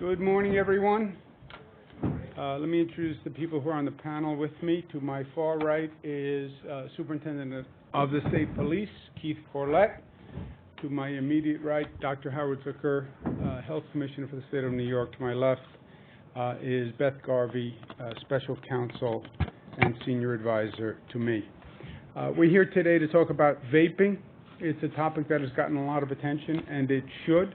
Good morning, everyone. Let me introduce the people who are on the panel with me. To my far right is Superintendent of the State Police, Keith Corlett. To my immediate right, Dr. Howard Zucker, Health Commissioner for the State of New York. To my left is Beth Garvey, Special Counsel and Senior Advisor to me. We're here today to talk about vaping. It's a topic that has gotten a lot of attention, and it should.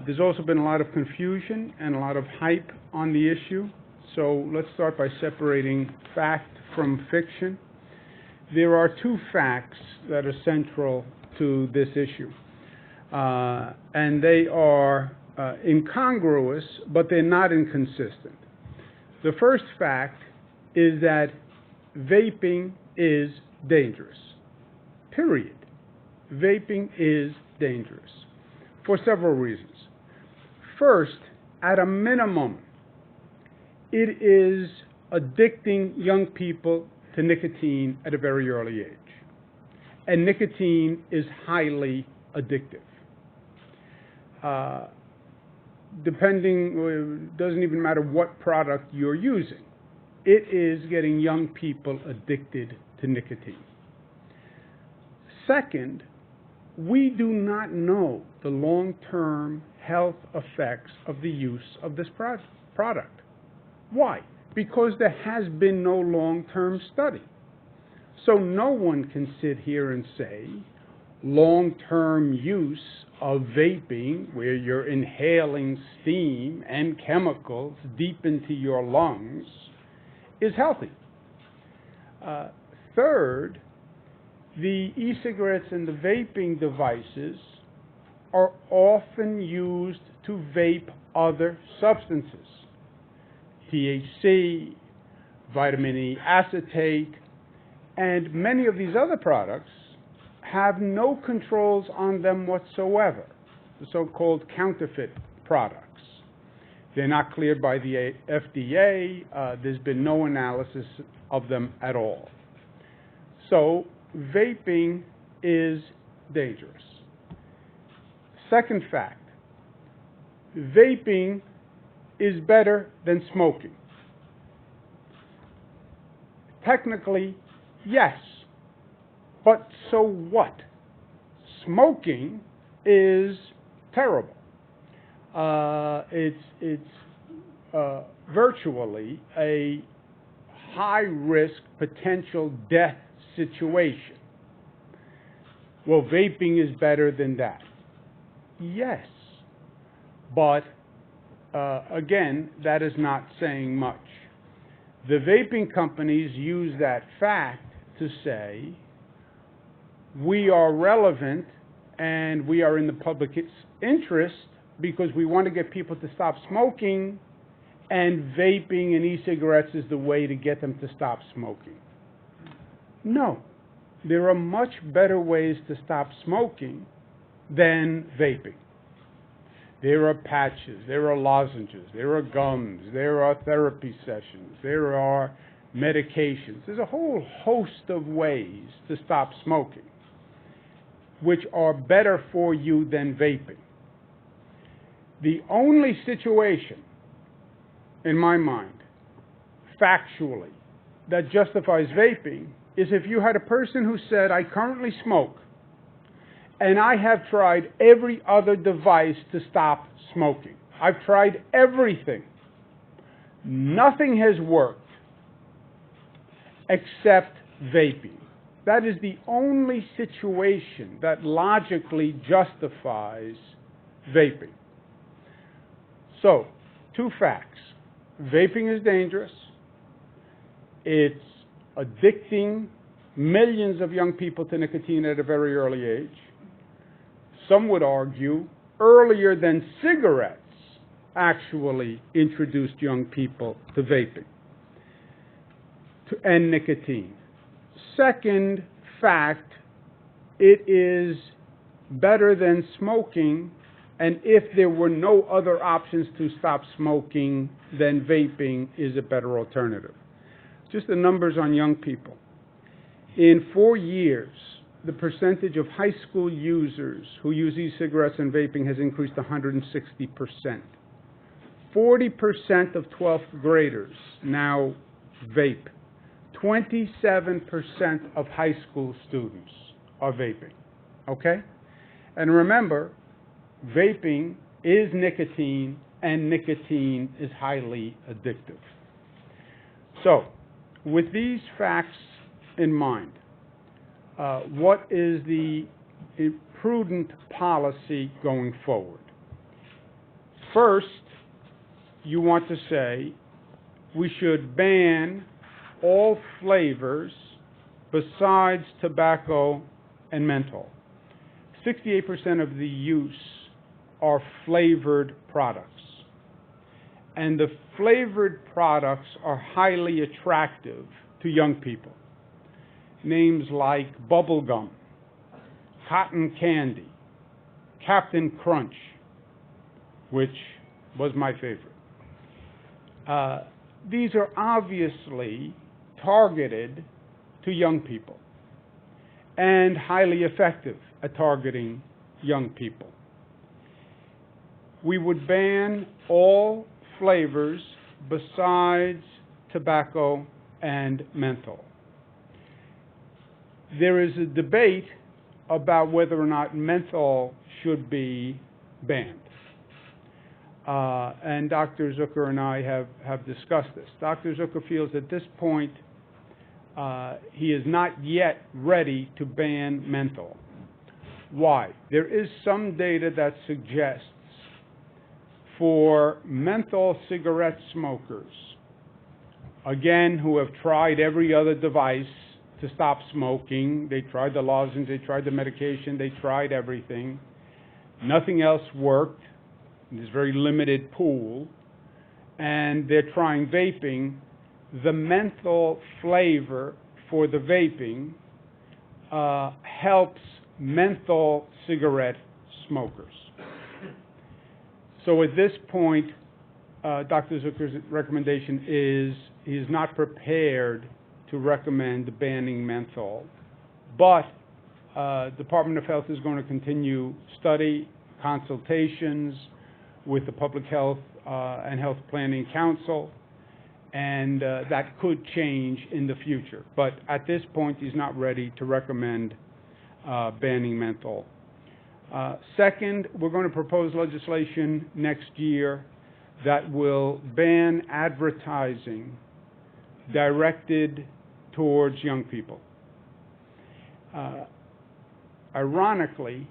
There's also been a lot of confusion and a lot of hype on the issue. So let's start by separating fact from fiction. There are two facts that are central to this issue. And they are incongruous, but they're not inconsistent. The first fact is that vaping is dangerous. Period. Vaping is dangerous for several reasons. First, at a minimum, it is addicting young people to nicotine at a very early age. And nicotine is highly addictive. Doesn't even matter what product you're using. It is getting young people addicted to nicotine. Second, we do not know the long-term health effects of the use of this product. Why? Because there has been no long-term study. So no one can sit here and say long-term use of vaping, where you're inhaling steam and chemicals deep into your lungs, is healthy. Third, the e-cigarettes and the vaping devices are often used to vape other substances. THC, vitamin E acetate, and many of these other products have no controls on them whatsoever, the so-called counterfeit products. They're not cleared by the FDA. There's been no analysis of them at all. So vaping is dangerous. Second fact, vaping is better than smoking. Technically, yes, but so what? Smoking is terrible. It's virtually a high-risk potential death situation. Well, vaping is better than that. Yes, but again, that is not saying much. The vaping companies use that fact to say, we are relevant and we are in the public interest because we want to get people to stop smoking, and vaping and e-cigarettes is the way to get them to stop smoking. No, there are much better ways to stop smoking than vaping. There are patches, there are lozenges, there are gums, there are therapy sessions, there are medications. There's a whole host of ways to stop smoking, which are better for you than vaping. The only situation, in my mind, factually, that justifies vaping is if you had a person who said, I currently smoke, and I have tried every other device to stop smoking. I've tried everything. Nothing has worked except vaping. That is the only situation that logically justifies vaping. So, two facts. Vaping is dangerous. It's addicting millions of young people to nicotine at a very early age. Some would argue earlier than cigarettes actually introduced young people to vaping and nicotine. Second fact, it is better than smoking, and if there were no other options to stop smoking, then vaping is a better alternative. Just the numbers on young people. In 4 years, the percentage of high school users who use e-cigarettes and vaping has increased 160%. 40% of 12th graders now vape. 27% of high school students are vaping. Okay? And remember, vaping is nicotine, and nicotine is highly addictive. So, with these facts in mind, what is the prudent policy going forward? First, you want to say we should ban all flavors besides tobacco and menthol. 68% of the use are flavored products. And the flavored products are highly attractive to young people. Names like bubble gum, cotton candy, Captain Crunch, which was my favorite. These are obviously targeted to young people and highly effective at targeting young people. We would ban all flavors besides tobacco and menthol. There is a debate about whether or not menthol should be banned. And Dr. Zucker and I have discussed this. Dr. Zucker feels at this point he is not yet ready to ban menthol. Why? There is some data that suggests for menthol cigarette smokers, again, who have tried every other device to stop smoking, they tried the lozenge, they tried the medication, they tried everything, nothing else worked, there's very limited pool, and they're trying vaping, the menthol flavor for the vaping helps menthol cigarette smokers. So at this point, Dr. Zucker's recommendation is he is not prepared to recommend banning menthol, but Department of Health is going to continue study, consultations with the Public Health and Health Planning Council, and that could change in the future. But at this point, he's not ready to recommend banning menthol. Second, we're going to propose legislation next year that will ban advertising directed towards young people. Ironically,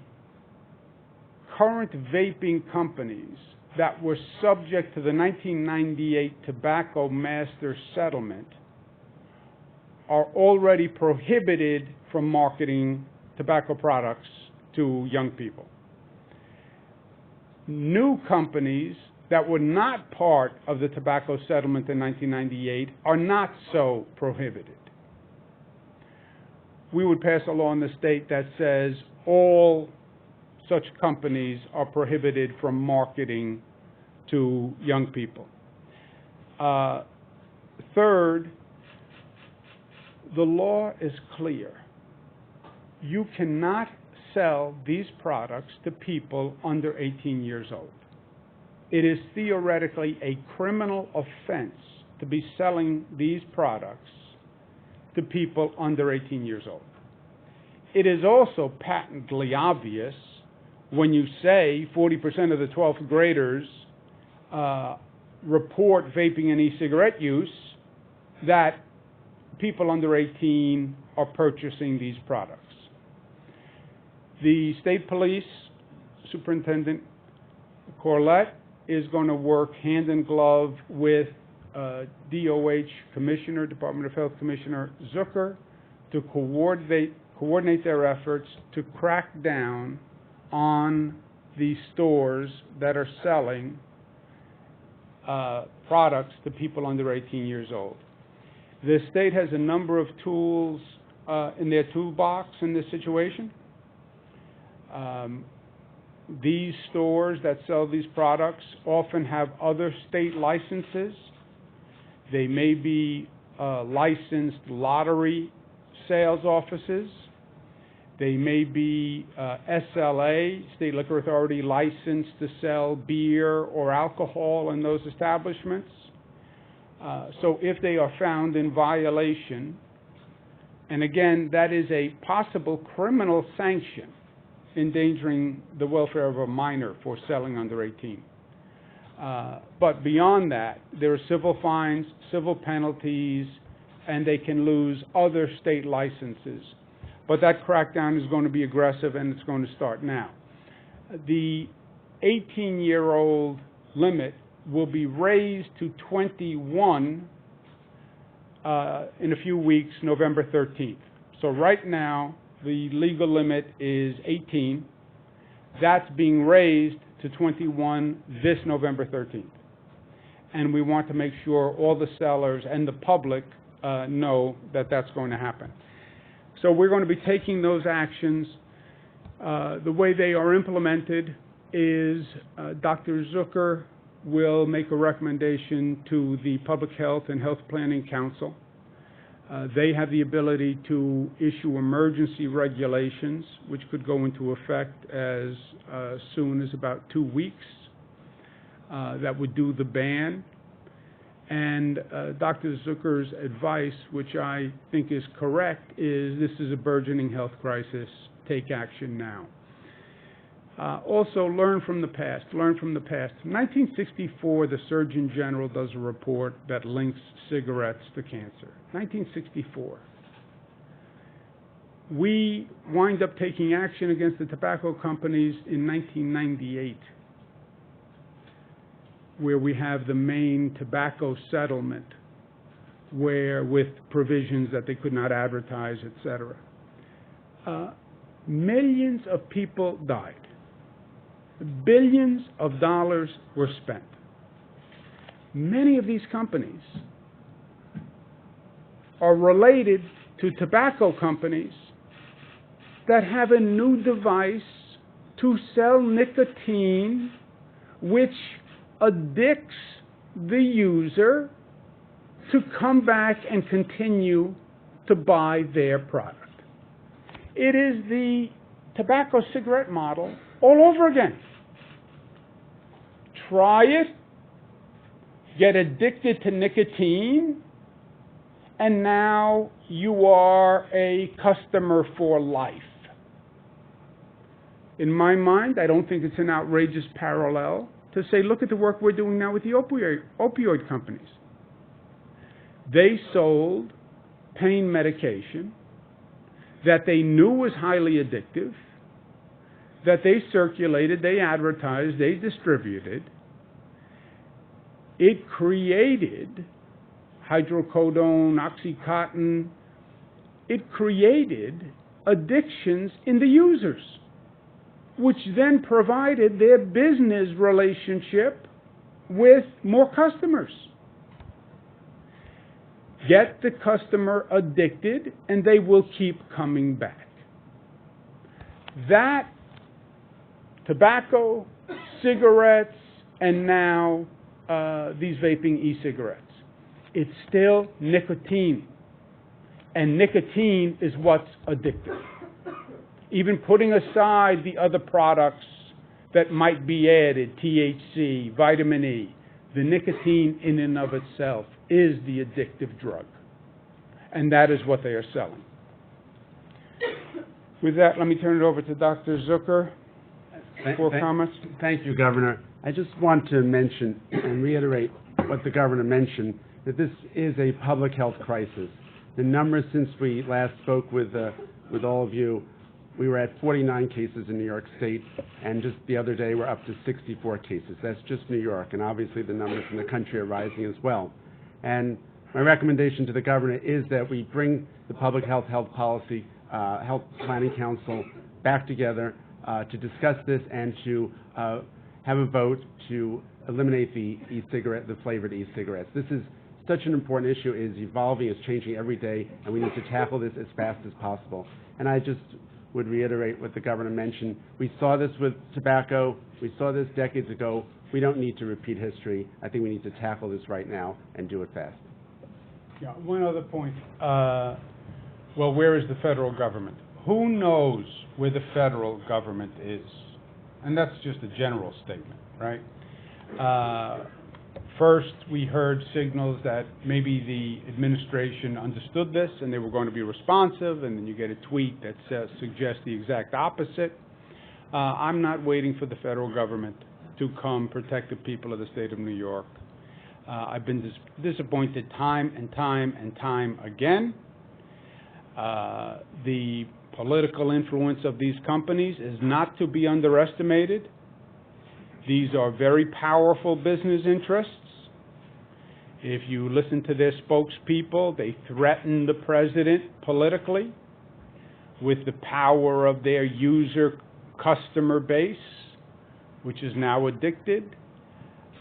current vaping companies that were subject to the 1998 Tobacco Master Settlement are already prohibited from marketing tobacco products to young people. New companies that were not part of the tobacco settlement in 1998 are not so prohibited. We would pass a law in the state that says all such companies are prohibited from marketing to young people. Third, the law is clear. You cannot sell these products to people under 18 years old. It is theoretically a criminal offense to be selling these products to people under 18 years old. It is also patently obvious when you say 40% of the 12th graders report vaping and e-cigarette use, that people under 18 are purchasing these products. The state police superintendent, Corlett, is going to work hand in glove with DOH Commissioner, Department of Health Commissioner Zucker, to coordinate their efforts to crack down on the stores that are selling products to people under 18 years old. The state has a number of tools in their toolbox in this situation. These stores that sell these products often have other state licenses. They may be licensed lottery sales offices, They may be SLA, State Liquor Authority, licensed to sell beer or alcohol in those establishments. So if they are found in violation, and again, that is a possible criminal sanction, endangering the welfare of a minor for selling under 18. But beyond that, there are civil fines, civil penalties, and they can lose other state licenses. But that crackdown is going to be aggressive, and it's going to start now. The 18-year-old limit will be raised to 21 in a few weeks, November 13th. So right now, the legal limit is 18. That's being raised to 21 this November 13th. And we want to make sure all the sellers and the public know that that's going to happen. So we're going to be taking those actions. The way they are implemented is Dr. Zucker will make a recommendation to the Public Health and Health Planning Council. They have the ability to issue emergency regulations, which could go into effect as soon as about 2 weeks. That would do the ban. And Dr. Zucker's advice, which I think is correct, is this is a burgeoning health crisis. Take action now. Also, learn from the past. Learn from the past. In 1964, the Surgeon General does a report that links cigarettes to cancer. 1964. We wind up taking action against the tobacco companies in 1998, where we have the Maine tobacco settlement, where with provisions that they could not advertise, etc. Millions of people died. Billions of dollars were spent. Many of these companies are related to tobacco companies that have a new device to sell nicotine, which addicts the user to come back and continue to buy their product. It is the tobacco cigarette model all over again. Try it, get addicted to nicotine, and now you are a customer for life. In my mind, I don't think it's an outrageous parallel to say, look at the work we're doing now with the opioid companies. They sold pain medication that they knew was highly addictive, that they circulated, they advertised, they distributed. It created hydrocodone, Oxycontin. It created addictions in the users, which then provided their business relationship with more customers. Get the customer addicted, and they will keep coming back. That tobacco, cigarettes, and now these vaping e-cigarettes. It's still nicotine, and nicotine is what's addictive. Even putting aside the other products that might be added, THC, vitamin E, the nicotine in and of itself is the addictive drug. And that is what they are selling. With that, let me turn it over to Dr. Zucker for comments. Thank you, Governor. I just want to mention and reiterate what the Governor mentioned, that this is a public health crisis. The numbers since we last spoke with all of you, we were at 49 cases in New York State, and just the other day we're up to 64 cases. That's just New York, and obviously the numbers in the country are rising as well. And my recommendation to the Governor is that we bring the Public Health Policy Health Planning Council back together to discuss this and to have a vote to eliminate the e-cigarette, the flavored e-cigarettes. This is such an important issue. It is evolving, it's changing every day, and we need to tackle this as fast as possible. And I just would reiterate what the Governor mentioned. We saw this with tobacco. We saw this decades ago. We don't need to repeat history. I think we need to tackle this right now and do it fast. Yeah, one other point. Well, where is the federal government? who knows where the federal government is? And that's just a general statement, right? First, we heard signals that maybe the administration understood this and they were going to be responsive, and then you get a tweet that suggests the exact opposite. I'm not waiting for the federal government to come protect the people of the state of New York. I've been disappointed time and time again. The political influence of these companies is not to be underestimated. These are very powerful business interests. If you listen to their spokespeople, they threaten the president politically with the power of their user customer base, which is now addicted.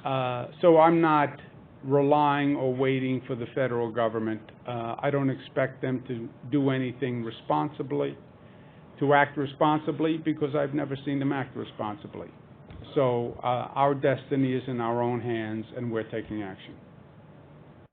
So I'm not relying or waiting for the federal government. I don't expect them to do anything responsibly, to act responsibly, because I've never seen them act responsibly. So our destiny is in our own hands, and we're taking action.